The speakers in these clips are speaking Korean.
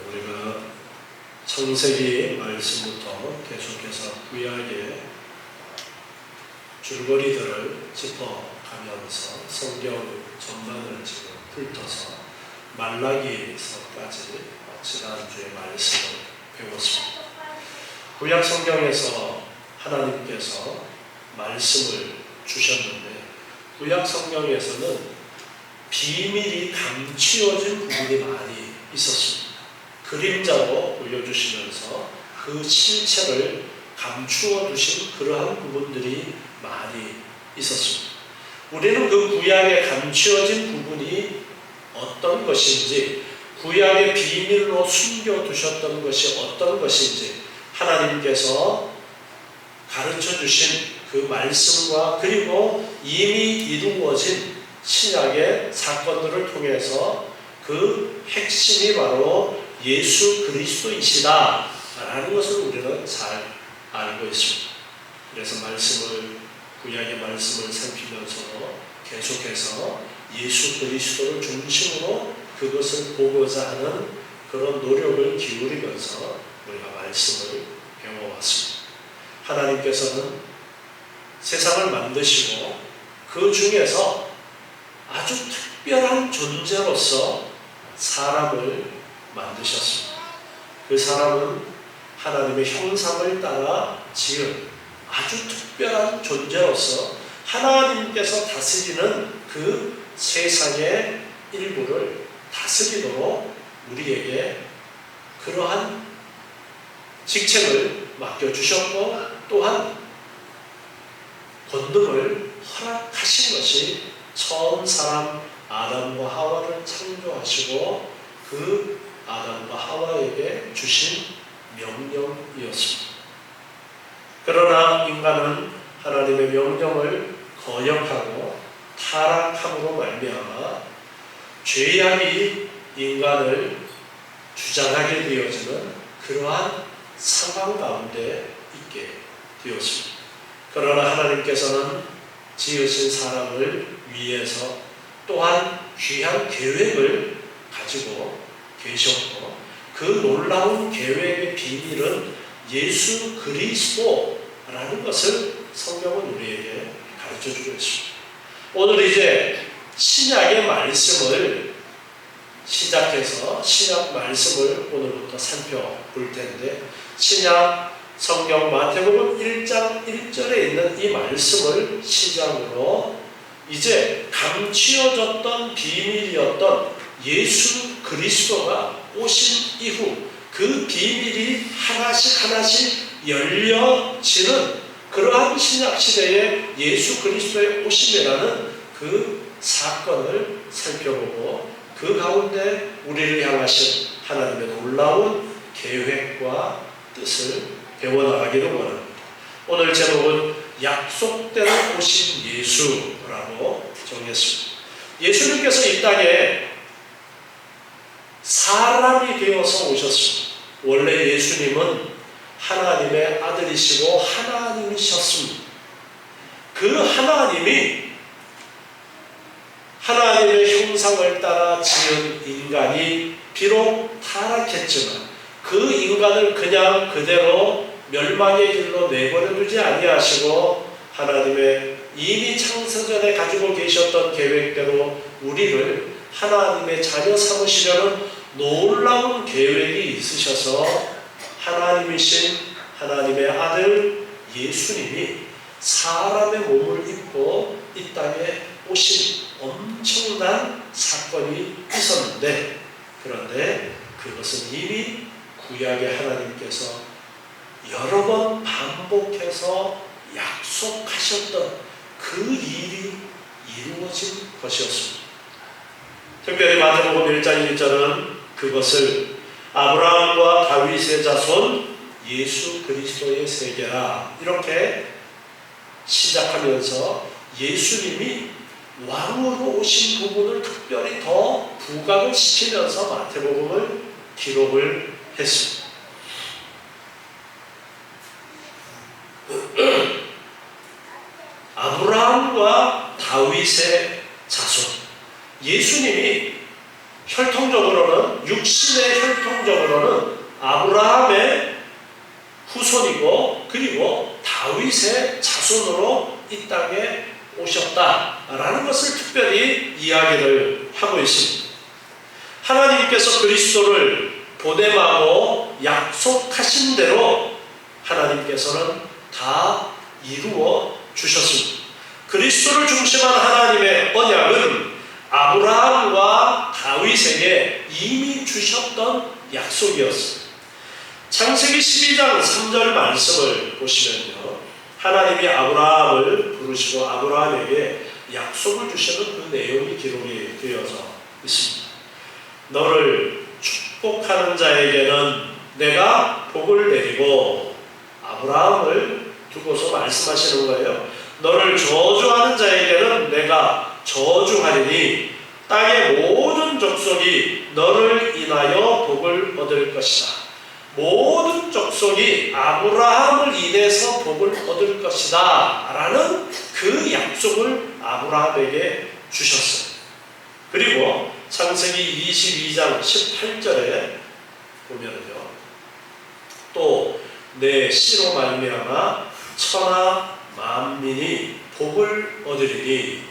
우리가 창세기 말씀부터 계속해서 구약의 줄거리들을 짚어가면서 성경 전반을 지금 훑어서 말라기서까지 지난주에 말씀을 배웠습니다. 구약 성경에서 하나님께서 말씀을 주셨는데 구약 성경에서는 비밀이 감추어진 부분이 많이 있었습니다. 그림자로 보여주시면서 그 실체를 감추어 두신 그러한 부분들이 많이 있었습니다. 우리는 그 구약에 감추어진 부분이 어떤 것인지, 구약의 비밀로 숨겨두셨던 것이 어떤 것인지 하나님께서 가르쳐 주신 그 말씀과 그리고 이미 이루어진 신약의 사건들을 통해서 그 핵심이 바로 예수 그리스도이시다 라는 것을 우리는 잘 알고 있습니다. 그래서 구약의 말씀을 살피면서 계속해서 예수 그리스도를 중심으로 그것을 보고자 하는 그런 노력을 기울이면서 우리가 말씀을 배워왔습니다. 하나님께서는 세상을 만드시고 그 중에서 아주 특별한 존재로서 사람을 만드셨습니다. 그 사람은 하나님의 형상을 따라 지은 아주 특별한 존재로서 하나님께서 다스리는 그 세상의 일부를 다스리도록 우리에게 그러한 직책을 맡겨주셨고 또한 권능을 허락하신 것이 처음 사람 아담과 하와를 창조하시고 그 아담과 하와에게 주신 명령이었습니다. 그러나 인간은 하나님의 명령을 거역하고 타락함으로 말미암아 죄악이 인간을 주장하게 되어지는 그러한 상황 가운데 있게 되었습니다. 그러나 하나님께서는 지으신 사람을 위해서 또한 귀한 계획을 가지고 계셨고 그 놀라운 계획의 비밀은 예수 그리스도라는 것을 성경은 우리에게 가르쳐주고 있습니다. 오늘 이제 신약의 말씀을 시작해서 신약 말씀을 오늘부터 살펴볼 텐데 신약 성경 마태복음 1장 1절에 있는 이 말씀을 시작으로 이제 감추어졌던 비밀이었던 예수 그리스도가 오신 이후 그 비밀이 하나씩 열려지는 그러한 신약 시대의 예수 그리스도의 오심이라는 그 사건을 살펴보고 그 가운데 우리를 향하신 하나님의 놀라운 계획과 뜻을 배워나가기를 원합니다. 오늘 제목은 약속대로 오신 예수라고 정했습니다. 예수님께서 이 땅에 사람이 되어서 오셨습니다. 원래 예수님은 하나님의 아들이시고 하나님이셨습니다. 그 하나님이 하나님의 형상을 따라 지은 인간이 비록 타락했지만 그 인간을 그냥 그대로 멸망의 길로 내버려두지 아니하시고 하나님의 이미 창세전에 가지고 계셨던 계획대로 우리를 하나님의 자녀 삼으시려는 놀라운 계획이 있으셔서 하나님이신 하나님의 아들 예수님이 사람의 몸을 입고 이 땅에 오신 엄청난 사건이 있었는데 그런데 그것은 이미 구약의 하나님께서 여러 번 반복해서 약속하셨던 그 일이 이루어진 것이었습니다. 특별히 마태복음 1장 1절은 그것을 아브라함과 다윗의 자손 예수 그리스도의 세계라 이렇게 시작하면서 예수님이 왕으로 오신 부분을 특별히 더 부각을 시키면서 마태복음을 기록을 했습니다. 아브라함과 다윗의 자손 예수님이 혈통적으로는 육신의 혈통적으로는 그리고 다윗의 자손으로 이 땅에 오셨다라는 것을 특별히 이야기를 하고 있습니다. 하나님께서 그리스도를 보냄하고 약속하신 대로 하나님께서는 다 이루어 주셨습니다. 그리스도를 중심한 하나님의 언약은 아브라함과 다윗에게 이미 주셨던 약속이었습니다. 창세기 12장 3절 말씀을 보시면요, 하나님이 아브라함을 부르시고 아브라함에게 약속을 주시는 그 내용이 기록이 되어져 있습니다. 너를 축복하는 자에게는 내가 복을 내리고, 아브라함을 두고서 말씀하시는 거예요. 너를 저주하는 자에게는 내가 저주하리니 땅의 모든 족속이 너를 인하여 복을 얻을 것이다. 모든 족속이 아브라함을 인해서 복을 얻을 것이다 라는 그 약속을 아브라함에게 주셨어요. 그리고 창세기 22장 18절에 보면요, 또 내 씨로 말미암아 천하 만민이 복을 얻으리니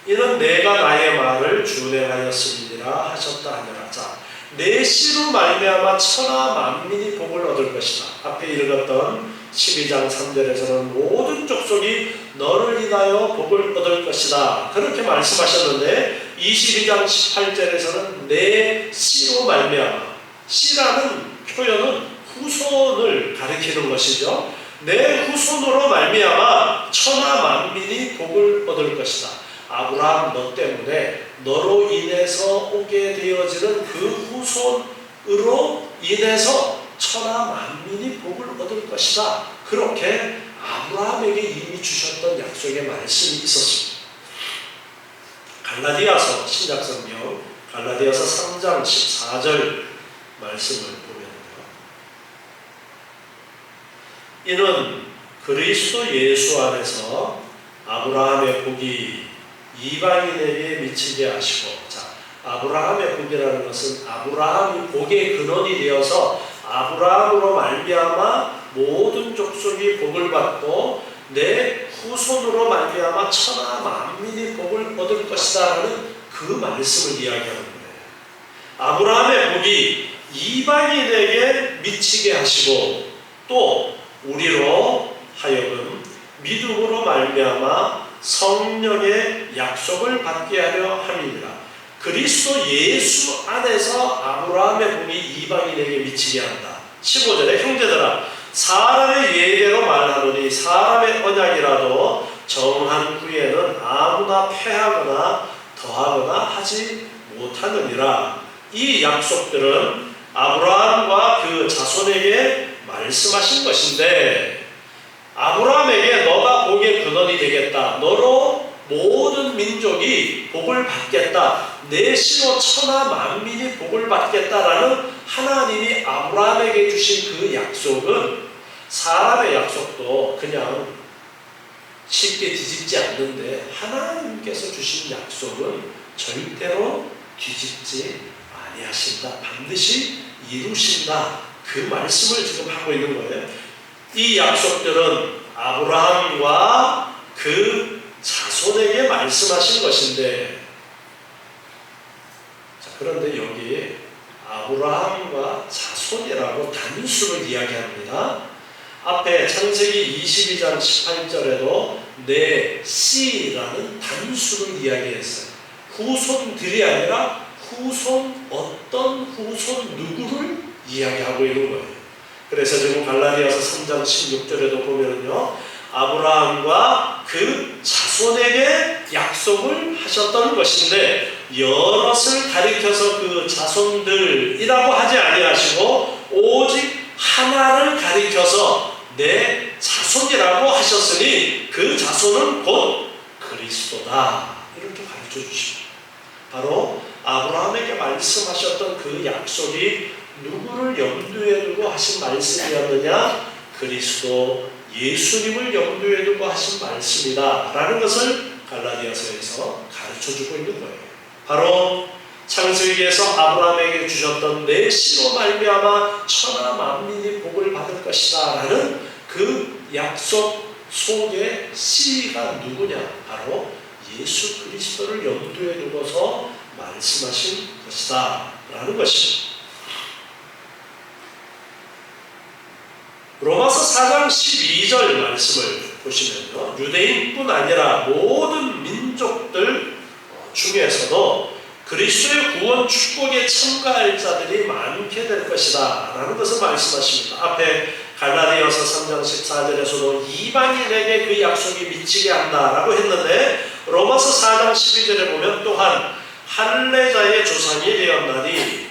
이는 내가 나의 말을 준행하였음이니라 하셨다 하니라. 자, 내 씨로 말미암아 천하 만민이 복을 얻을 것이다. 앞에 읽었던 12장 3절에서는 모든 족속이 너를 인하여 복을 얻을 것이다, 그렇게 말씀하셨는데 22장 18절에서는 내 씨로 말미암아, 씨라는 표현은 후손을 가리키는 것이죠. 내 후손으로 말미암아 천하 만민이 복을 얻을 것이다. 아브라함 너 때문에 너로 인해서 오게 되어지는 그 후손으로 인해서 천하 만민이 복을 얻을 것이다. 그렇게 아브라함에게 이미 주셨던 약속의 말씀이 있었습니다. 갈라디아서, 신약성경 갈라디아서 3장 14절 말씀을 보면요, 이는 그리스도 예수 안에서 아브라함의 복이 이방인에게 미치게 하시고, 자, 아브라함의 복이라는 것은 아브라함이 복의 근원이 되어서 아브라함으로 말미암아 모든 족속이 복을 받고 내 후손으로 말미암아 천하 만민이 복을 얻을 것이다 라는 그 말씀을 이야기하는 거예요. 아브라함의 복이 이방인에게 미치게 하시고 또 우리로 하여금 믿음으로 말미암아 성령의 약속을 받게 하려 함이니라. 그리스도 예수 안에서 아브라함의 복이 이방인에게 미치게 한다. 15절에 형제들아, 사람의 예대로 말하노니 사람의 언약이라도 정한 후에는 아무나 폐하거나 더하거나 하지 못하느니라. 이 약속들은 아브라함과 그 자손에게 말씀하신 것인데, 아브라함에게 너가 복의 근원이 되겠다, 너로 모든 민족이 복을 받겠다, 내 씨로 천하 만민이 복을 받겠다라는 하나님이 아브라함에게 주신 그 약속은 사람의 약속도 그냥 쉽게 뒤집지 않는데 하나님께서 주신 약속은 절대로 뒤집지 아니하신다, 반드시 이루신다, 그 말씀을 지금 하고 있는 거예요. 이 약속들은 아브라함과 그 자손에게 말씀하신 것인데, 자, 그런데 여기 아브라함과 자손이라고 단수를 이야기합니다. 앞에 창세기 22장 18절에도 내 씨라는 단수를 이야기했어요. 후손들이 아니라 후손, 어떤 후손 누구를 이야기하고 있는 거예요. 그래서 지금 갈라디아서 3장 16절에도 보면요, 아브라함과 그 자손에게 약속을 하셨던 것인데 여럿을 가리켜서 그 자손들이라고 하지 아니하시고 오직 하나를 가리켜서 내 자손이라고 하셨으니 그 자손은 곧 그리스도다, 이렇게 가르쳐 주십니다. 바로 아브라함에게 말씀하셨던 그 약속이 누구를 염두에 두고 하신 말씀이었느냐? 그리스도 예수님을 염두에 두고 하신 말씀이다 라는 것을 갈라디아서에서 가르쳐주고 있는 거예요. 바로 창세기에서 아브라함에게 주셨던 내 씨로 말미암아 천하 만민이 복을 받을 것이다 라는 그 그 약속 속에 씨가 누구냐? 바로 예수 그리스도를 염두에 두고서 말씀하신 것이다 라는 것입니다. 로마서 4장 12절 말씀을 보시면요, 유대인뿐 아니라 모든 민족들 중에서도 그리스도의 구원 축복에 참가할 자들이 많게 될 것이다 라는 것을 말씀하십니다. 앞에 갈라디아서 3장 14절에서도 이방인에게 그 약속이 미치게 한다라고 했는데, 로마서 4장 12절에 보면 또한 할례자의 조상이 되었나니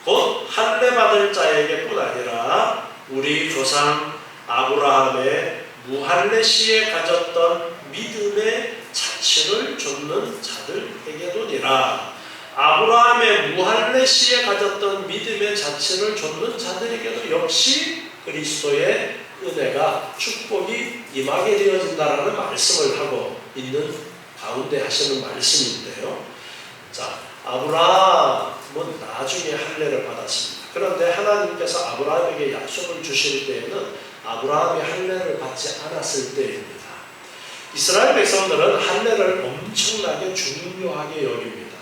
곧 할례받을 자에게뿐 아니라 우리 조상 아브라함의 무할례 시에 가졌던 믿음의 자취를 좇는 자들에게도니라. 아브라함의 무할례 시에 가졌던 믿음의 자취를 좇는 자들에게도 역시 그리스도의 은혜가 축복이 임하게 되어진다라는 말씀을 하고 있는 가운데 하시는 말씀인데요. 자, 아브라함은 나중에 할례를 받았습니다. 그런데 하나님께서 아브라함에게 약속을 주실 때에는 아브라함이 할례를 받지 않았을 때입니다. 이스라엘 백성들은 할례를 엄청나게 중요하게 여깁니다.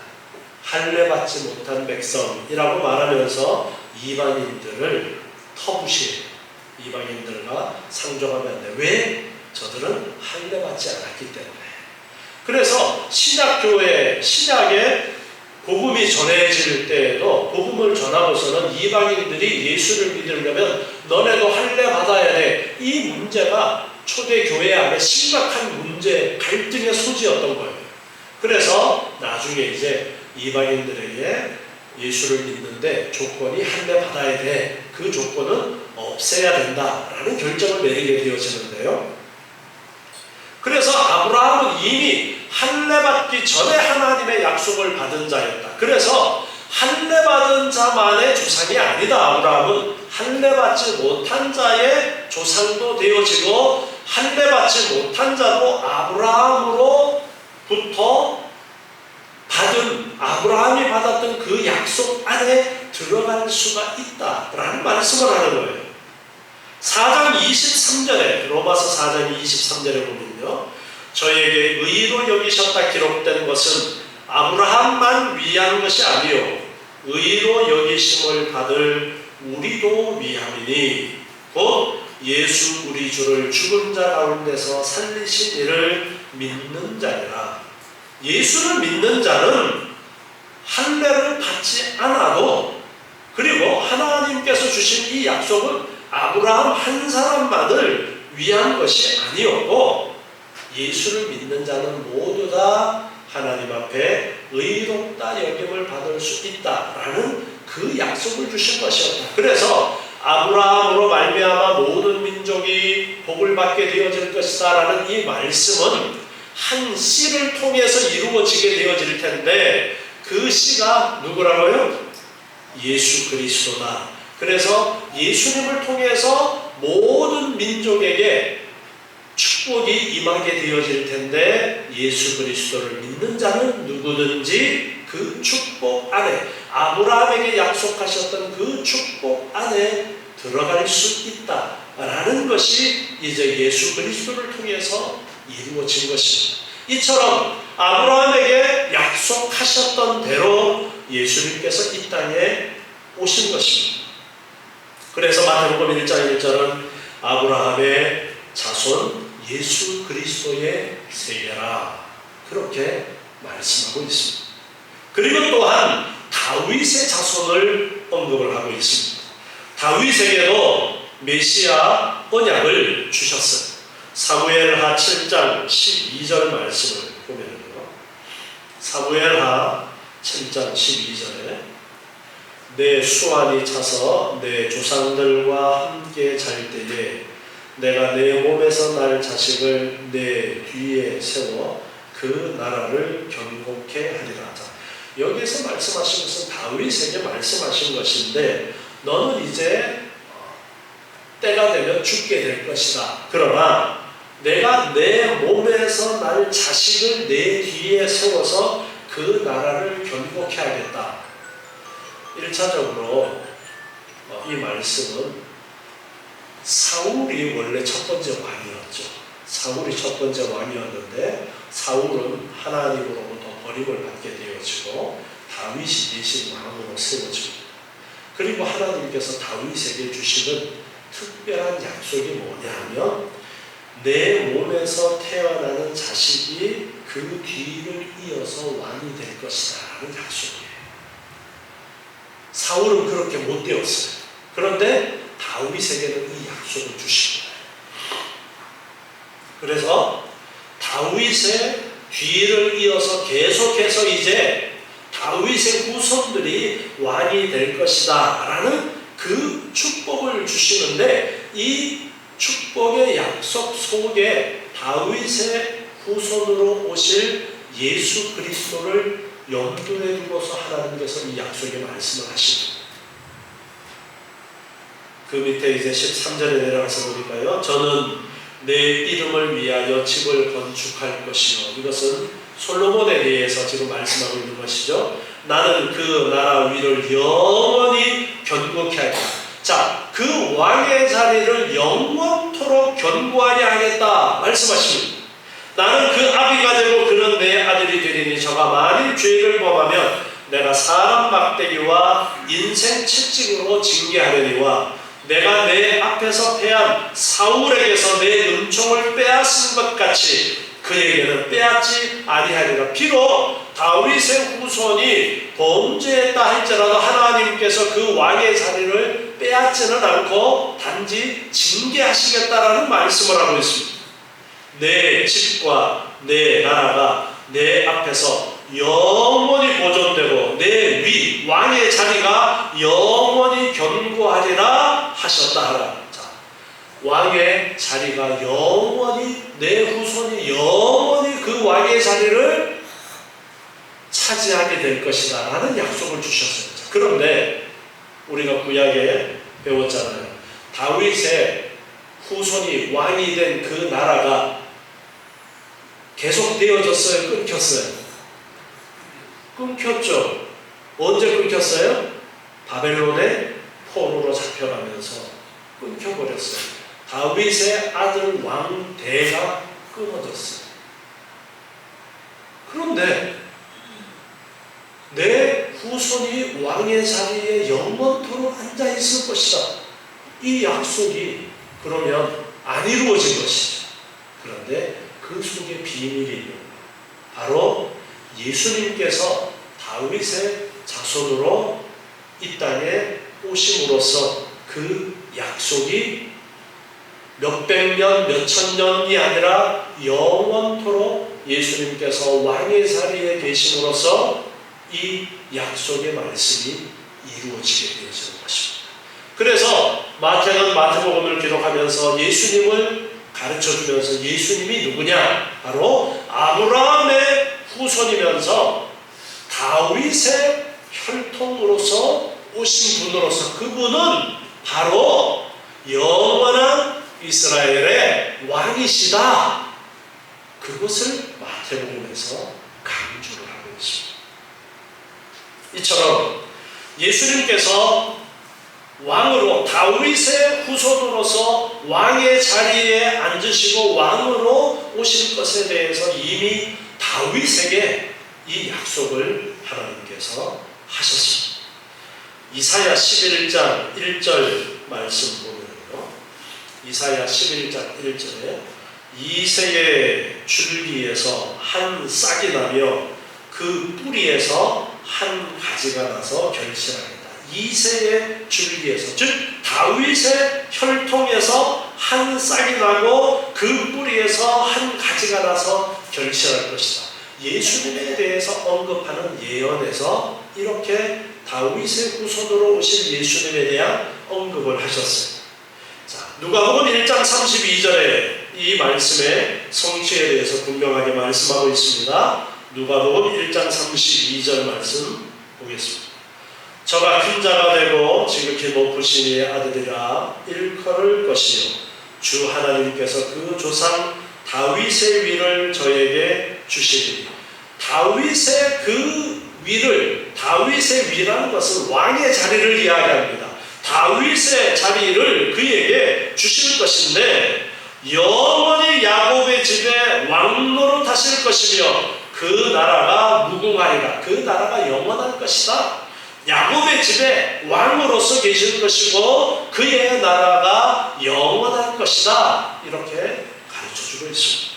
할례 받지 못한 백성이라고 말하면서 이방인들을 터부시해요. 이방인들과 상종하면 안 돼. 왜? 저들은 할례 받지 않았기 때문에. 그래서 신약교회, 신약에 복음이 전해질 때에도 복음을 전하고서는 이방인들이 예수를 믿으려면 너네도 할례 받아야 돼. 이 문제가 초대교회 안에 심각한 문제, 갈등의 소지였던 거예요. 그래서 나중에 이제 이방인들에게 예수를 믿는데 조건이 할례 받아야 돼. 그 조건은 없애야 된다라는 결정을 내리게 되어지는데요. 그래서 아브라함은 이미 할례 받기 전에 하나님의 약속을 받은 자였다. 그래서 할례 받은 자만의 조상이 아니다. 아브라함은 할례 받지 못한 자의 조상도 되어지고 할례 받지 못한 자도 아브라함으로부터 받은, 아브라함이 받았던 그 약속 안에 들어갈 수가 있다라는 말씀을 하는 거예요. 4장 23절에, 로마서 4장 23절에 보면요, 저에게 의로 여기셨다 기록된 것은 아브라함만 위한 것이 아니요 의로 여기심을 받을 우리도 위함이니 곧 예수 우리 주를 죽은 자 가운데서 살리신 이를 믿는 자니라. 예수를 믿는 자는 할례를 받지 않아도, 그리고 하나님께서 주신 이 약속은 아브라함 한 사람만을 위한 것이 아니었고, 예수를 믿는 자는 모두 다 하나님 앞에 의롭다 여김을 받을 수 있다라는 그 약속을 주신 것이었다. 그래서 아브라함으로 말미암아 모든 민족이 복을 받게 되어질 것이다라는 이 말씀은 한 씨를 통해서 이루어지게 되어질 텐데, 그 씨가 누구라고요? 예수 그리스도다. 그래서 예수님을 통해서 모든 민족에게 축복이 임하게 되어질 텐데, 예수 그리스도를 믿는 자는 누구든지 그 축복 안에, 아브라함에게 약속하셨던 그 축복 안에 들어갈 수 있다라는 것이 이제 예수 그리스도를 통해서 이루어진 것입니다. 이처럼 아브라함에게 약속하셨던 대로 예수님께서 이 땅에 오신 것입니다. 그래서 마태복음 1장 1절은 아브라함의 자손 예수 그리스도의 세계라, 그렇게 말씀하고 있습니다. 그리고 또한 다윗의 자손을 언급을 하고 있습니다. 다윗에게도 메시아 언약을 주셨어요. 사무엘하 7장 12절 말씀을 보면요, 사무엘하 7장 12절에 내 수완이 차서 내 조상들과 함께 잘 때에 내가 내 몸에서 날 자식을 내 뒤에 세워 그 나라를 견고케 하리라. 자, 여기에서 말씀하신 것은 다윗에게 말씀하신 것인데, 너는 이제 때가 되면 죽게 될 것이다. 그러나 내가 내 몸에서 날 자식을 내 뒤에 세워서 그 나라를 견고케 하겠다. 1차적으로 이 말씀은 사울이 원래 첫 번째 왕이었죠. 사울이 첫 번째 왕이었는데 사울은 하나님으로부터 버림을 받게 되어지고 다윗이 대신 왕으로 세워집니다. 그리고 하나님께서 다윗에게 주시는 특별한 약속이 뭐냐면 내 몸에서 태어나는 자식이 그 뒤를 이어서 왕이 될 것이다 라는 약속이에요. 사울은 그렇게 못 되었어요. 그런데 다윗에게는 이 약속을 주신 거예요. 그래서 다윗의 뒤를 이어서 계속해서 이제 다윗의 후손들이 왕이 될 것이다 라는 그 축복을 주시는데 이 축복의 약속 속에 다윗의 후손으로 오실 예수 그리스도를 염두에 두고서 하나님께서 이 약속의 말씀을 하십니다. 그 밑에 이제 13절에 내려가서 보니까요. 저는 내 이름을 위하여 집을 건축할 것이요. 이것은 솔로몬에 대해서 지금 말씀하고 있는 것이죠. 나는 그 나라 위를 영원히 견고케 하겠다. 자, 그 왕의 자리를 영원토록 견고하게 하겠다 말씀하십니다. 나는 그 아비가 되고 그는 내 아들이 되리니 저가 만일 죄를 범하면 내가 사람 막대기와 인생 채찍으로 징계하려니와 내가 내 앞에서 패한 사울에게서 내 은총을 빼앗은 것 같이 그에게는 빼앗지 아니하리라. 비록 다윗의 후손이 범죄했다 할지라도 하나님께서 그 왕의 자리를 빼앗지는 않고 단지 징계하시겠다라는 말씀을 하고 있습니다. 내 집과 내 나라가 내 앞에서 영원히 보존되고 내 위 왕의 자리가 영원히 견고하리라 하셨다 하라. 자, 왕의 자리가 영원히 내 후손이 영원히 그 왕의 자리를 차지하게 될 것이다 라는 약속을 주셨어요. 자, 그런데 우리가 구약에 배웠잖아요. 다윗의 후손이 왕이 된 그 나라가 계속 되어졌어요? 끊겼어요? 끊겼죠. 언제 끊겼어요? 바벨론의 포로로 잡혀가면서 끊겨버렸어요. 다윗의 아들 왕대가 끊어졌어요. 그런데 내 후손이 왕의 자리에 영원토록 앉아있을 것이다. 이 약속이 그러면 안 이루어진 것이죠. 그런데 그 속에 비밀이 있는 바로 예수님께서 다윗의 자손으로 이 땅에 오심으로써 그 약속이 몇백 년, 몇천 년이 아니라 영원토록 예수님께서 왕의 자리에 계심으로써 이 약속의 말씀이 이루어지게 되어지는 것입니다. 그래서 마태는 마태복음을 기록하면서 예수님을 가르쳐주면서 예수님이 누구냐? 바로 아브라함의 후손이면서 다윗의 혈통으로서 오신 분으로서 그분은 바로 영원한 이스라엘의 왕이시다. 그것을 마태복음에서 강조를 하고 있습니다. 이처럼 예수님께서 왕으로 다윗의 후손으로서 왕의 자리에 앉으시고 왕으로 오실 것에 대해서 이미 다윗에게 이 약속을 하나님께서 하셨습니다. 이사야 11장 1절 말씀 보면요. 이사야 11장 1절에 이새의 줄기에서 한 싹이 나며 그 뿌리에서 한 가지가 나서 결실하겠다. 이새의 줄기에서, 즉 다윗의 혈통에서 한 싹이 나고 그 뿌리에서 한 가지가 나서 결실할 것이다. 예수님에 대해서 언급하는 예언에서 이렇게 다윗의 후손으로 오실 예수님에 대한 언급을 하셨어요. 자, 누가복음 1장 32절에 이 말씀의 성취에 대해서 분명하게 말씀하고 있습니다. 누가복음 1장 32절 말씀 보겠습니다. 저가 큰 자가 되고 지극히 높으신 이의 아들이라 일컬을 것이요 주 하나님께서 그 조상 다윗의 위를 저에게 주시리니. 다윗의 그 위를, 다윗의 위라는 것은 왕의 자리를 이야기합니다. 다윗의 자리를 그에게 주실 것인데 영원히 야곱의 집에 왕노로 타실 것이며 그 나라가 무궁하리라. 그 나라가 영원할 것이다. 야곱의 집에 왕으로서 계시는 것이고 그의 나라가 영원할 것이다. 이렇게 가르쳐주고 있습니다.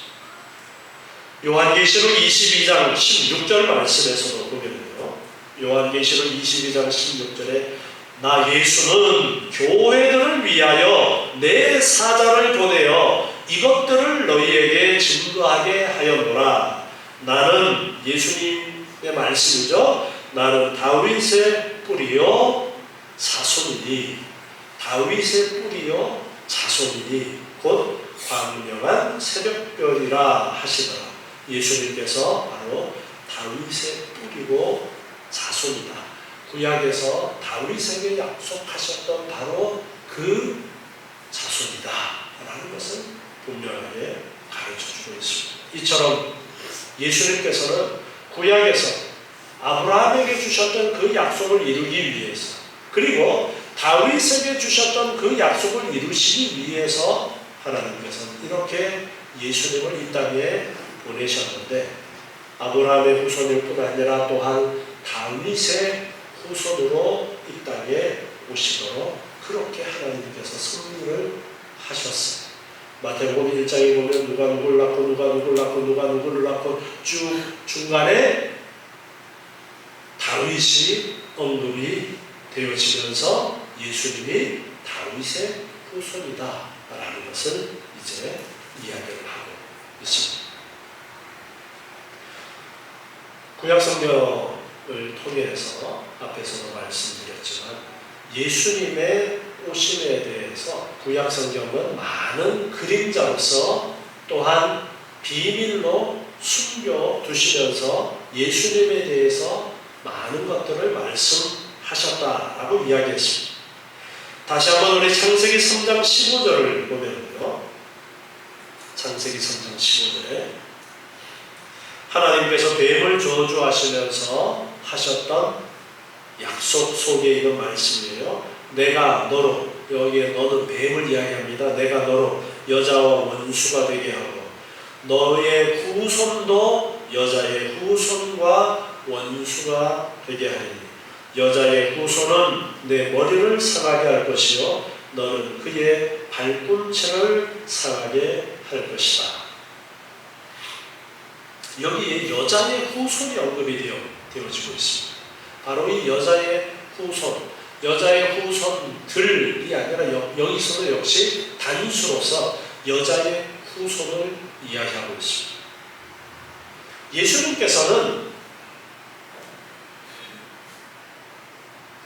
요한계시록 22장 16절 말씀에서도 보면요, 요한계시록 22장 16절에 나 예수는 교회들을 위하여 내 사자를 보내어 이것들을 너희에게 증거하게 하였노라. 나는, 예수님의 말씀이죠, 나는 다윗의 뿌리요 자손이니, 다윗의 뿌리요 자손이니 곧 광명한 새벽별이라 하시더라. 예수님께서 바로 다윗의 뿌리고 자손이다. 구약에서 다윗에게 약속하셨던 바로 그 자손이다 라는 것을 분명하게 가르쳐주고 있습니다. 이처럼 예수님께서는 구약에서 아브라함에게 주셨던 그 약속을 이루기 위해서, 그리고 다윗에게 주셨던 그 약속을 이루시기 위해서 하나님께서는 이렇게 예수님을 이 땅에 보내셨는데, 아브라함의 후손일 뿐 아니라 또한 다윗의 후손으로 이 땅에 오시도록 그렇게 하나님께서 섭리를 하셨어요. 마태복음 1장에 보면 누가 누구를 낳고 누가 누구를 낳고 누가 누구를 낳고 쭉 중간에 다윗이 언급이 되어지면서 예수님이 다윗의 후손이다 라는 것을 이제 이야기를 하고 있습니다. 구약성경을 통해서 앞에서도 말씀드렸지만 예수님의 오심에 대해서 구약성경은 많은 그림자로서 또한 비밀로 숨겨두시면서 예수님에 대해서 많은 것들을 말씀하셨다라고 이야기했습니다. 다시 한번 우리 창세기 3장 15절을 보면요, 창세기 3장 15절에 하나님께서 뱀을 저주하시면서 하셨던 약속 속에 있는 말씀이에요. 내가 너로, 여기에 너는 뱀을 이야기합니다. 내가 너로 여자와 원수가 되게 하고 너의 후손도 여자의 후손과 원수가 되게 하리니 여자의 후손은 내 머리를 상하게 할 것이요 너는 그의 발꿈치를 상하게 할 것이다. 여기에 여자의 후손이 언급이 되어지고 있습니다. 바로 이 여자의 후손, 여자의 후손들이 아니라 여기서도 역시 단수로서 여자의 후손을 이야기하고 있습니다. 예수님께서는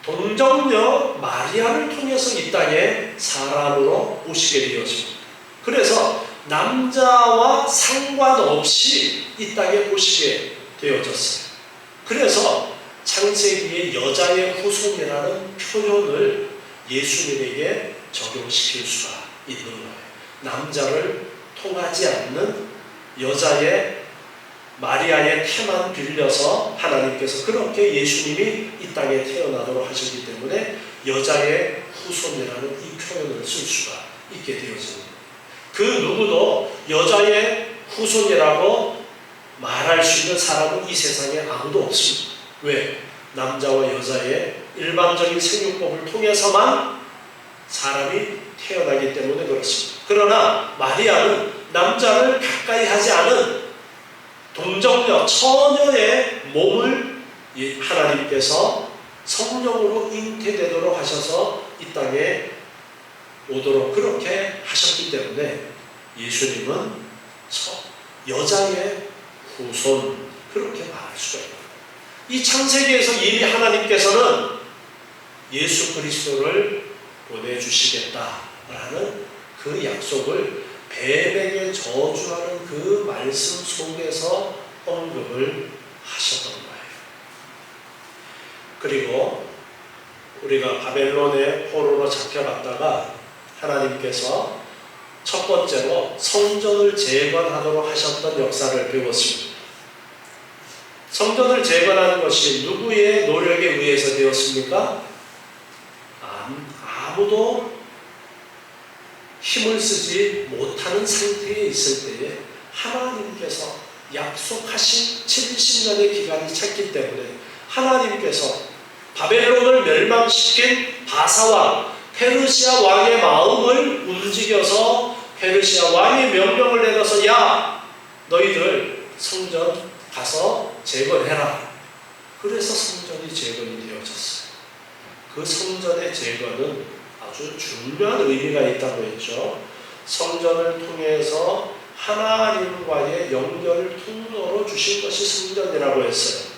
동정녀 마리아를 통해서 이 땅에 사람으로 오시게 되었습니다. 그래서 남자와 상관없이 이 땅에 오시게 되어졌어요. 그래서 창세기의 여자의 후손이라는 표현을 예수님에게 적용시킬 수가 있는 거예요. 남자를 통하지 않는 여자의 마리아의 태만 빌려서 하나님께서 그렇게 예수님이 이 땅에 태어나도록 하셨기 때문에 여자의 후손이라는 이 표현을 쓸 수가 있게 되어집니다. 그 누구도 여자의 후손이라고 말할 수 있는 사람은 이 세상에 아무도 없습니다. 왜? 남자와 여자의 일반적인 생육법을 통해서만 사람이 태어나기 때문에 그렇습니다. 그러나 마리아는 남자를 가까이 하지 않은 동정녀, 처녀의 몸을 하나님께서 성령으로 잉태되도록 하셔서 이 땅에 오도록 그렇게 하셨기 때문에 예수님은 여자의 후손, 그렇게 말할 수가 있습니다. 이 창세기에서 이미 하나님께서는 예수 그리스도를 보내주시겠다라는 그 약속을 뱀에게 저주하는 그 말씀 속에서 언급을 하셨던 거예요. 그리고 우리가 바벨론의 포로로 잡혀갔다가 하나님께서 첫 번째로 성전을 재건하도록 하셨던 역사를 배웠습니다. 성전을 재건하는 것이 누구의 노력에 의해서 되었습니까? 아무도 힘을 쓰지 못하는 상태에 있을 때에 하나님께서 약속하신 70년의 기간이 찼기 때문에 하나님께서 바벨론을 멸망시킨 바사왕 페르시아 왕의 마음을 움직여서 페르시아 왕이 명령을 내려서 야 너희들 성전 가서 재건해라. 그래서 성전이 재건이 되어졌어요. 그 성전의 재건은 아주 중요한 의미가 있다고 했죠. 성전을 통해서 하나님과의 연결 통로로 주신 것이 성전이라고 했어요.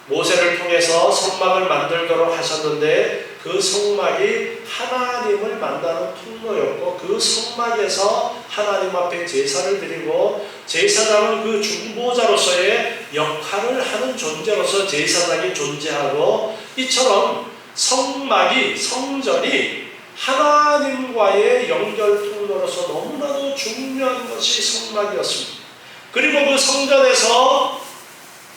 모세를 통해서 성막을 만들도록 하셨는데 그 성막이 하나님을 만나는 통로였고 그 성막에서 하나님 앞에 제사를 드리고 제사장은 그 중보자로서의 역할을 하는 존재로서 제사장이 존재하고 이처럼 성막이 성전이 하나님과의 연결 통로로서 너무나도 중요한 것이 성막이었습니다. 그리고 그 성전에서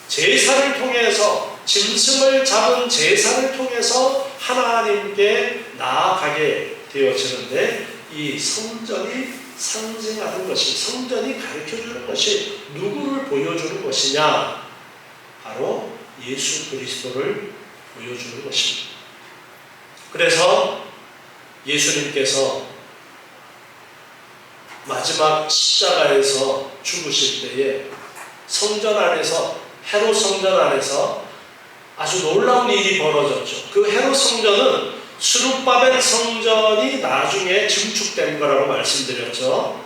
제사를 통해서 짐승을 잡은 제사를 통해서 하나님께 나아가게 되어지는데 이 성전이 상징하는 것이 성전이 가르쳐주는 것이 누구를 보여주는 것이냐? 바로 예수 그리스도를 보여주는 것입니다. 그래서 예수님께서 마지막 십자가에서 죽으실 때에 성전 안에서 헤롯 성전 안에서 아주 놀라운 일이 벌어졌죠. 그 헤롯 성전은 스룹바벨 성전이 나중에 증축된 거라고 말씀드렸죠.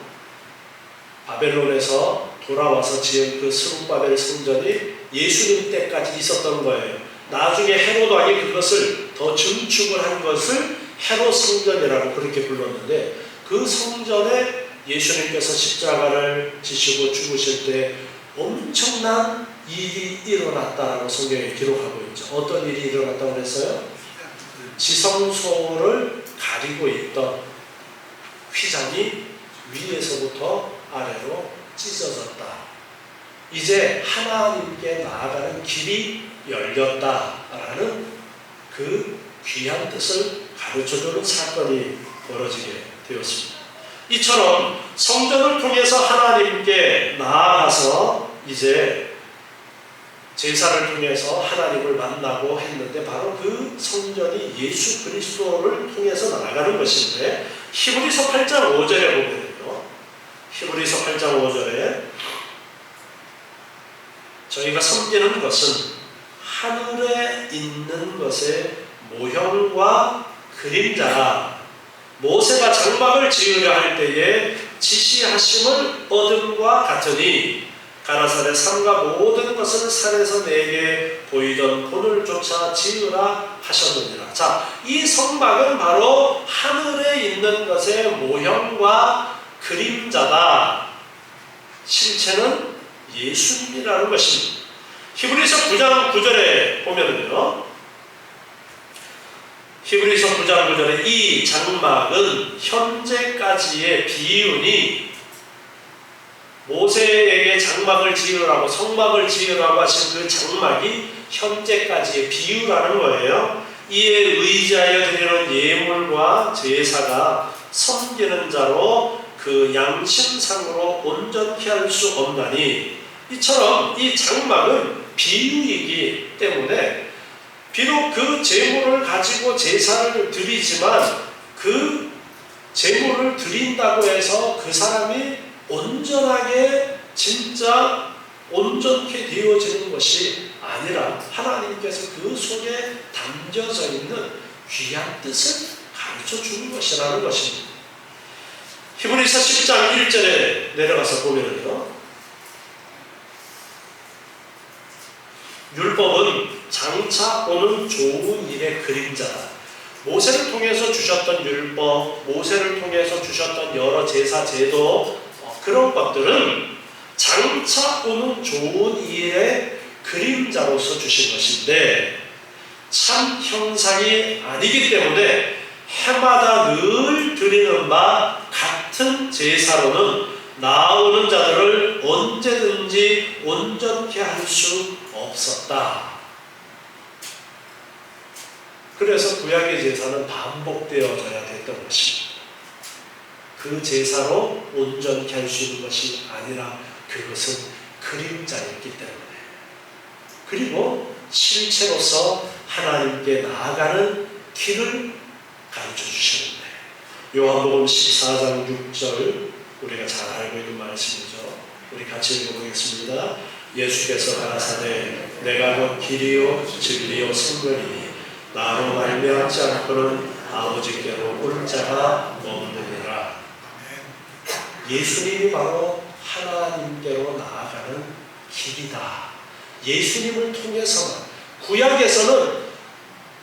바벨론에서 돌아와서 지은 그 스룹바벨 성전이 예수님 때까지 있었던 거예요. 나중에 헤롯 왕이 그것을 더 증축을 한 것을 헤롯 성전이라고 그렇게 불렀는데 그 성전에 예수님께서 십자가를 지시고 죽으실 때 엄청난 일이 일어났다라고 성경에 기록하고 있죠. 어떤 일이 일어났다고 그랬어요? 지성소를 가리고 있던 휘장이 위에서부터 아래로 찢어졌다. 이제 하나님께 나아가는 길이 열렸다라는 그 귀한 뜻을 가르쳐주는 사건이 벌어지게 되었습니다. 이처럼 성전을 통해서 하나님께 나아가서 이제 제사를 통해서 하나님을 만나고 했는데 바로 그 성전이 예수 그리스도를 통해서 나아가는 것인데 히브리서 8장 5절에 보면요. 히브리서 8장 5절에 저희가 섬기는 것은 하늘에 있는 것의 모형과 그림자라 모세가 장막을 지으려 할 때에 지시하심을 얻음과 같으니 가나산의 산과 모든 것을 산에서 내게 보이던 본을 쫓아 지으라 하셨느니라. 자, 이 성막은 바로 하늘에 있는 것의 모형과 그림자다. 실체는 예수님이라는 것입니다. 히브리서 9장 9절에 보면은요. 히브리서 9장 9절에 이 장막은 현재까지의 비유니 모세에게 장막을 지으라고 성막을 지으라고 하신 그 장막이 현재까지의 비유라는 거예요. 이에 의지하여 드리는 예물과 제사가 섬기는 자로 그 양심상으로 온전케 할 수 없나니 이처럼 이 장막은 비유이기 때문에 비록 그 제물을 가지고 제사를 드리지만 그 제물을 드린다고 해서 그 사람이 온전하게 진짜 온전케 되어지는 것이 아니라 하나님께서 그 속에 담겨져 있는 귀한 뜻을 가르쳐 주는 것이라는 것입니다. 히브리서 10장 1절에 내려가서 보면요. 율법은 장차 오는 좋은 일의 그림자다. 모세를 통해서 주셨던 율법, 모세를 통해서 주셨던 여러 제사, 제도 그런 것들은 장차 오는 좋은 일의 그림자로서 주신 것인데 참 형상이 아니기 때문에 해마다 늘 드리는 바 같은 제사로는 나오는 자들을 언제든지 온전케 할 수 없었다. 그래서 구약의 제사는 반복되어져야 됐던 것입니다. 그 제사로 온전히 할 수 있는 것이 아니라 그것은 그림자였기 때문에, 그리고 실체로서 하나님께 나아가는 길을 가르쳐 주시는데, 요한복음 14장 6절 우리가 잘 알고 있는 말씀이죠. 우리 같이 읽어보겠습니다. 예수께서 가라사대 내가 곧 길이요 진리요 생명이니 나로 말미암지 않고는 아버지께로 올 자가 없느니라. 예수님이 바로 하나님께로 나아가는 길이다. 예수님을 통해서만, 구약에서는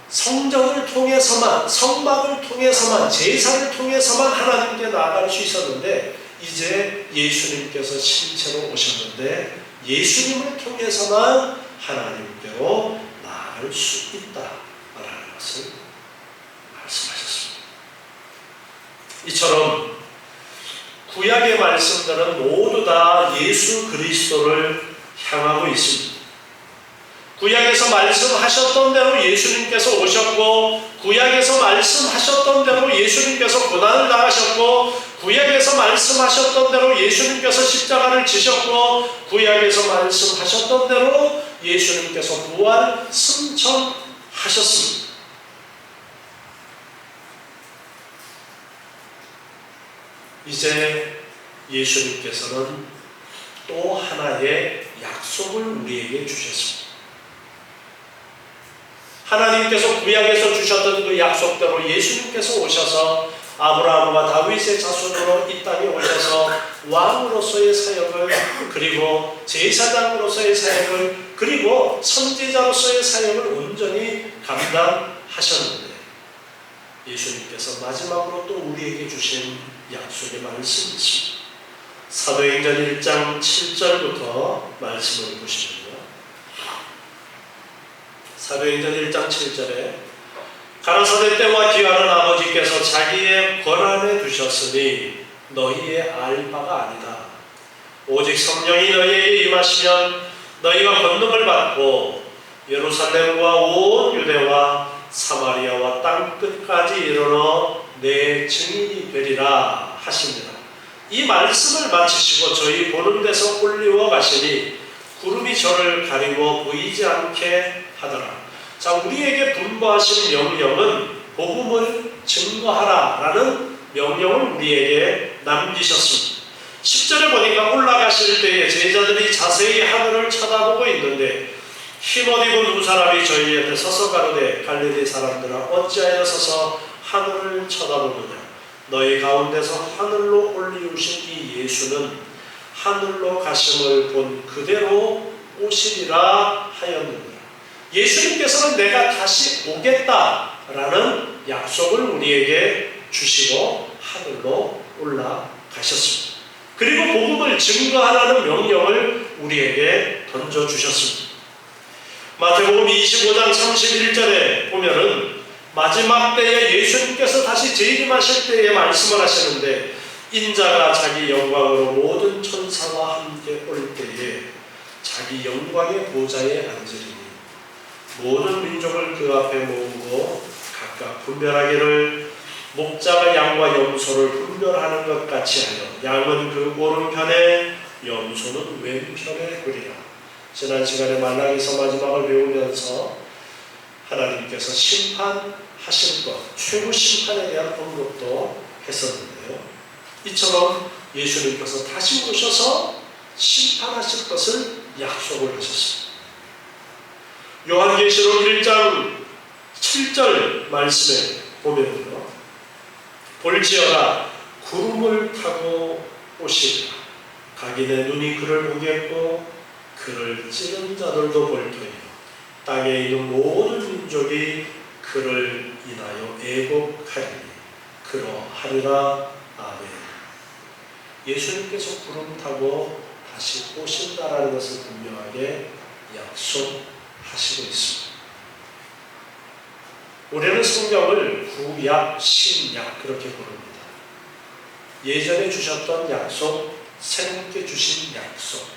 성전을 통해서만, 성막을 통해서만, 제사를 통해서만 하나님께 나아갈 수 있었는데, 이제 예수님께서 실체로 오셨는데 예수님을 통해서만 하나님께로 나아갈 수 있다라는 것을 말씀하셨습니다. 이처럼 구약의 말씀들은 모두 다 예수 그리스도를 향하고 있습니다. 구약에서 말씀하셨던 대로 예수님께서 오셨고, 구약에서 말씀하셨던 대로 예수님께서 고난을 당하셨고, 구약에서 말씀하셨던 대로 예수님께서 십자가를 지셨고, 구약에서 말씀하셨던 대로 예수님께서 부활 승천하셨습니다. 이제 예수님께서는 또 하나의 약속을 우리에게 주셨습니다. 하나님께서 구약에서 주셨던 그 약속대로 예수님께서 오셔서 아브라함과 다윗의 자손으로 이 땅에 오셔서 왕으로서의 사역을, 그리고 제사장으로서의 사역을, 그리고 선지자로서의 사역을 온전히 감당하셨는데, 예수님께서 마지막으로 또 우리에게 주신 약속의 말씀이 있습니다. 사도행전 1장 7절부터 말씀을 보시면요, 사도행전 1장 7절에 가나사대 때와 기하는 아버지께서 자기의 권한에 두셨으니 너희의 알 바가 아니다. 오직 성령이 너희에게 임하시면 너희가 권능을 받고 예루살렘과 온 유대와 사마리아와 땅 끝까지 이르러 내 증인이 되리라 하십니다. 이 말씀을 마치시고 저희 보는 데서 올리워 가시니 구름이 저를 가리고 보이지 않게 하더라. 자, 우리에게 분부하신 명령은 복음을 증거하라 라는 명령을 우리에게 남기셨습니다. 10절에 보니까 올라가실 때에 제자들이 자세히 하늘을 쳐다보고 있는데 흰옷 입은 두 사람이 저희 옆에 서서 가로되 갈릴리 사람들아 어찌하여 서서 하늘을 쳐다보느냐. 너희 가운데서 하늘로 올리우신 이 예수는 하늘로 가심을 본 그대로 오시리라 하였느니라. 예수님께서는 내가 다시 오겠다라는 약속을 우리에게 주시고 하늘로 올라가셨습니다. 그리고 복음을 증거하라는 명령을 우리에게 던져주셨습니다. 마태복음 25장 31절에 보면은 마지막 때에 예수님께서 다시 재림하실 때에 말씀을 하시는데, 인자가 자기 영광으로 모든 천사와 함께 올 때에 자기 영광의 보좌에 앉으리니 모든 민족을 그 앞에 모으고 각각 분별하기를 목자가 양과 염소를 분별하는 것 같이 하여 양은 그 오른편에 염소는 왼편에 그리라. 지난 시간에 말라기서 마지막을 배우면서 하나님께서 심판하실 것, 최후 심판에 대한 언급도 했었는데요, 이처럼 예수님께서 다시 오셔서 심판하실 것을 약속을 하셨습니다. 요한계시록 1장 7절 말씀에 보면요, 볼지어다 구름을 타고 오시리라. 각인의 눈이 그를 보겠고 그를 찌른 자들도 볼 터이요 땅에 있는 모든 민족이 그를 인하여 애곡하리니 그러하리라. 아멘. 예수님께서 구름 타고 다시 오신다라는 것을 분명하게 약속하시고 있습니다. 우리는 성경을 구약, 신약 그렇게 부릅니다. 예전에 주셨던 약속, 새롭게 주신 약속.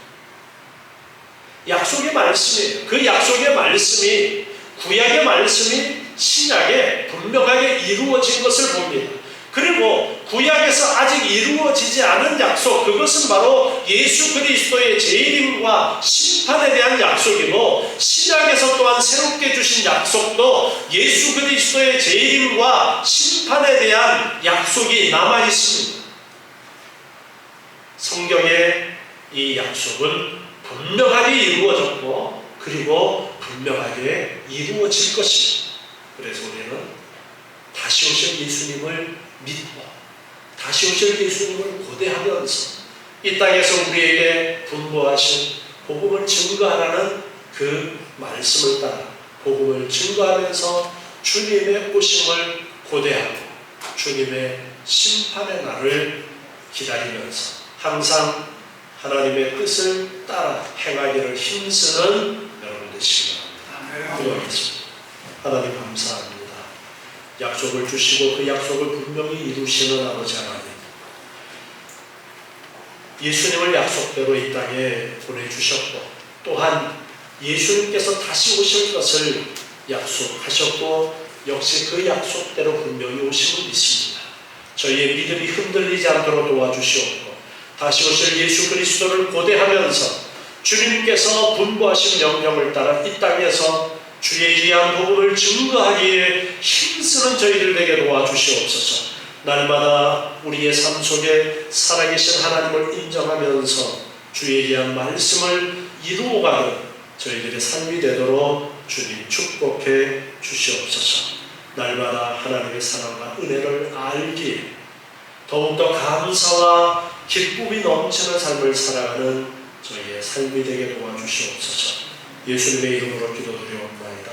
약속의 말씀이에요. 그 약속의 말씀이, 구약의 말씀이 신약에 분명하게 이루어진 것을 봅니다. 그리고 구약에서 아직 이루어지지 않은 약속, 그것은 바로 예수 그리스도의 재림과 심판에 대한 약속이고, 신약에서 또한 새롭게 주신 약속도 예수 그리스도의 재림과 심판에 대한 약속이 남아 있습니다. 성경의 이 약속은 분명하게 이루어졌고, 그리고 분명하게 이루어질 것입니다. 그래서 우리는 다시 오실 예수님을 믿고 다시 오실 예수님을 고대하면서 이 땅에서 우리에게 분부하신 복음을 증거하라는 그 말씀을 따라 복음을 증거하면서 주님의 오심을 고대하고 주님의 심판의 날을 기다리면서 항상 하나님의 뜻을 따라 행하기를 힘쓰는 여러분 되시기 바랍니다. 기도하겠습니다. 하나님 감사합니다. 약속을 주시고 그 약속을 분명히 이루시는 아버지 하나님, 예수님을 약속대로 이 땅에 보내주셨고 또한 예수님께서 다시 오실 것을 약속하셨고 역시 그 약속대로 분명히 오심을 믿습니다. 저희의 믿음이 흔들리지 않도록 도와주시옵고 다시 오실 예수 그리스도를 고대하면서 주님께서 분부하신 명령을 따라 이 땅에서 주의 귀한 복음을 증거하기에 힘쓰는 저희들 되게 도와주시옵소서. 날마다 우리의 삶 속에 살아계신 하나님을 인정하면서 주의 귀한 말씀을 이루어가는 저희들의 삶이 되도록 주님 축복해 주시옵소서. 날마다 하나님의 사랑과 은혜를 알기에 더욱더 감사와 기쁨이 넘치는 삶을 살아가는 저희의 삶이 되게 도와주시옵소서. 예수님의 이름으로 기도드리옵나이다.